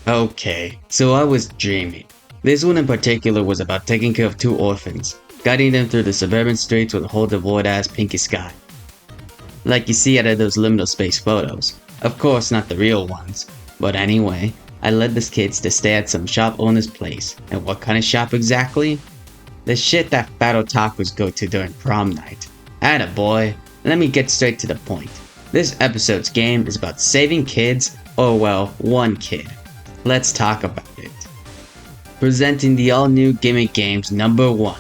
Okay, so I was dreaming. This one in particular was about taking care of two orphans, guiding them through the suburban streets with a whole devoid ass pinky sky. Like you see out of those liminal space photos. Of course not the real ones. But anyway, I led these kids to stay at some shop owner's place. And what kind of shop exactly? The shit that fat otakus go to during prom night. Attaboy, let me get straight to the point. This episode's game is about saving kids, or well, one kid. Let's talk about it. Presenting the all-new Gimmick Games number 1.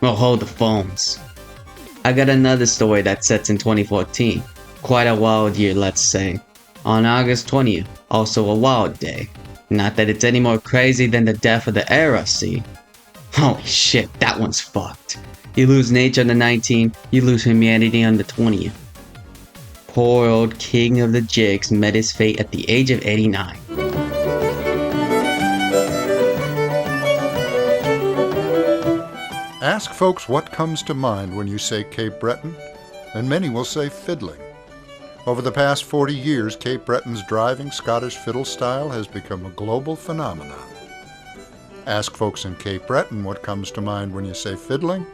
Well, hold the phones. I got another story that sets in 2014. Quite a wild year, let's say. On August 20th, also a wild day. Not that it's any more crazy than the death of the era, see? Holy shit, that one's fucked. You lose nature on the 19th, you lose humanity on the 20th. Poor old king of the jigs met his fate at the age of 89. Ask folks what comes to mind when you say Cape Breton, and many will say fiddling. Over the past 40 years, Cape Breton's driving Scottish fiddle style has become a global phenomenon. Ask folks in Cape Breton what comes to mind when you say fiddling,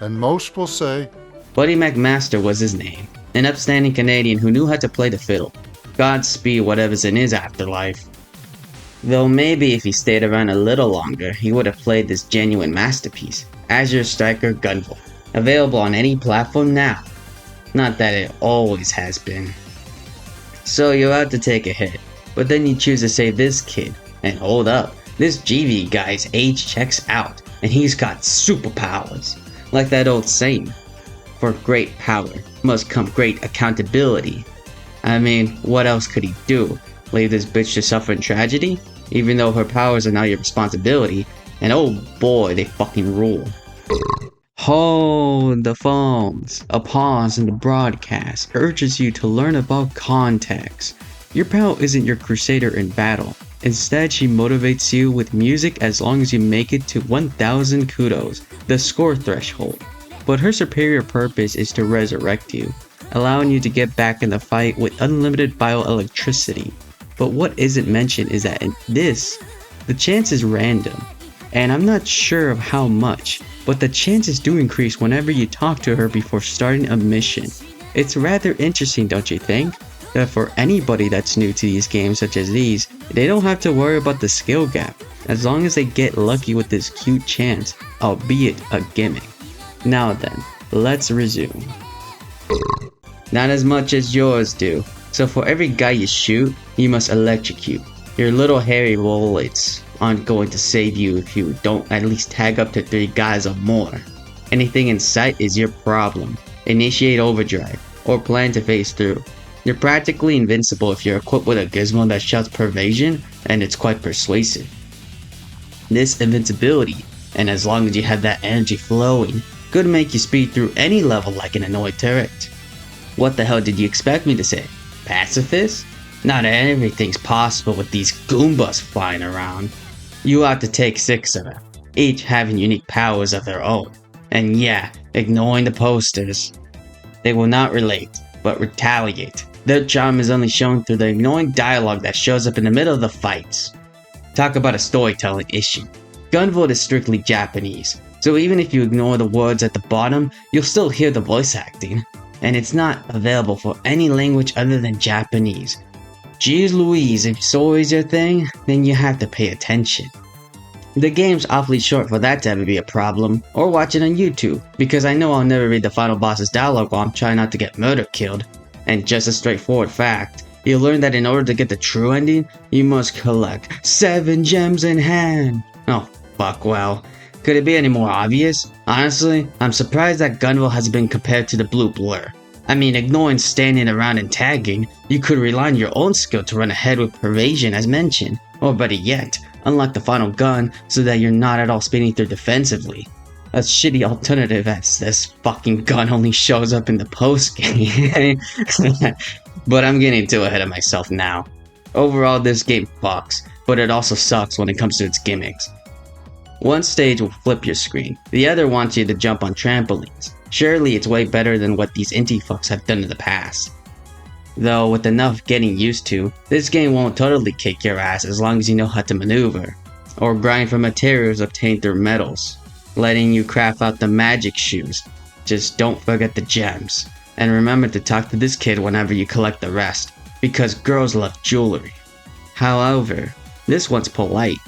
and most will say, Buddy McMaster was his name, an upstanding Canadian who knew how to play the fiddle. Godspeed whatever's in his afterlife. Though maybe if he stayed around a little longer, he would have played this genuine masterpiece, Azure Striker Gunvolt, available on any platform now. Not that it always has been. So you're out to take a hit, but then you choose to save this kid, and hold up, this GV guy's age checks out, and he's got superpowers. Like that old saying, for great power must come great accountability. I mean, what else could he do? Leave this bitch to suffer in tragedy? Even though her powers are now your responsibility, and oh boy, they fucking rule. Hold the phones. A pause in the broadcast urges you to learn about context. Your pal isn't your crusader in battle. Instead, she motivates you with music as long as you make it to 1000 kudos, the score threshold. But her superior purpose is to resurrect you, allowing you to get back in the fight with unlimited bioelectricity. But what isn't mentioned is that in this, the chance is random. And I'm not sure of how much, but the chances do increase whenever you talk to her before starting a mission. It's rather interesting, don't you think? That for anybody that's new to these games such as these, they don't have to worry about the skill gap, as long as they get lucky with this cute chance, albeit a gimmick. Now then, let's resume. Not as much as yours do, so for every guy you shoot, you must electrocute. Your little hairy bullets aren't going to save you if you don't at least tag up to 3 guys or more. Anything in sight is your problem. Initiate overdrive, or plan to phase through. You're practically invincible if you're equipped with a gizmo that shouts pervasion, and it's quite persuasive. This invincibility, and as long as you have that energy flowing, could make you speed through any level like an annoyed turret. What the hell did you expect me to say? Pacifist? Not everything's possible with these Goombas flying around. You have to take 6 of them, each having unique powers of their own. And yeah, ignoring the posters. They will not relate, but retaliate. Their charm is only shown through the annoying dialogue that shows up in the middle of the fights. Talk about a storytelling issue. Gunvolt is strictly Japanese, so even if you ignore the words at the bottom, you'll still hear the voice acting. And it's not available for any language other than Japanese. Jeez Louise, if story's your thing, then you have to pay attention. The game's awfully short for that to ever be a problem, or watch it on YouTube, because I know I'll never read the final boss's dialogue while I'm trying not to get murder killed. And just a straightforward fact, you'll learn that in order to get the true ending, you must collect 7 gems in hand. Oh, fuck well. Could it be any more obvious? Honestly, I'm surprised that Gunvolt has been compared to the Blue Blur. I mean, ignoring standing around and tagging, you could rely on your own skill to run ahead with pervasion as mentioned, or better yet, unlock the final gun so that you're not at all spinning through defensively. A shitty alternative as this fucking gun only shows up in the post-game. But I'm getting too ahead of myself now. Overall, this game fucks, but it also sucks when it comes to its gimmicks. One stage will flip your screen, the other wants you to jump on trampolines. Surely it's way better than what these indie fucks have done in the past. Though with enough getting used to, this game won't totally kick your ass as long as you know how to maneuver, or grind for materials obtained through metals, letting you craft out the magic shoes. Just don't forget the gems, and remember to talk to this kid whenever you collect the rest, because girls love jewelry. However, this one's polite,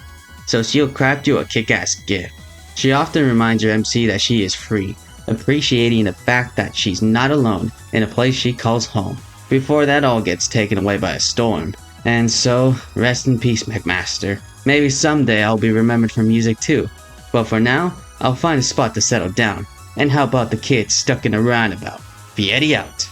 so she'll craft you a kick-ass gift. She often reminds your MC that she is free, appreciating the fact that she's not alone in a place she calls home, before that all gets taken away by a storm. And so, rest in peace, McMaster. Maybe someday I'll be remembered for music too, but for now, I'll find a spot to settle down, and help out the kids stuck in a roundabout. Fietto out.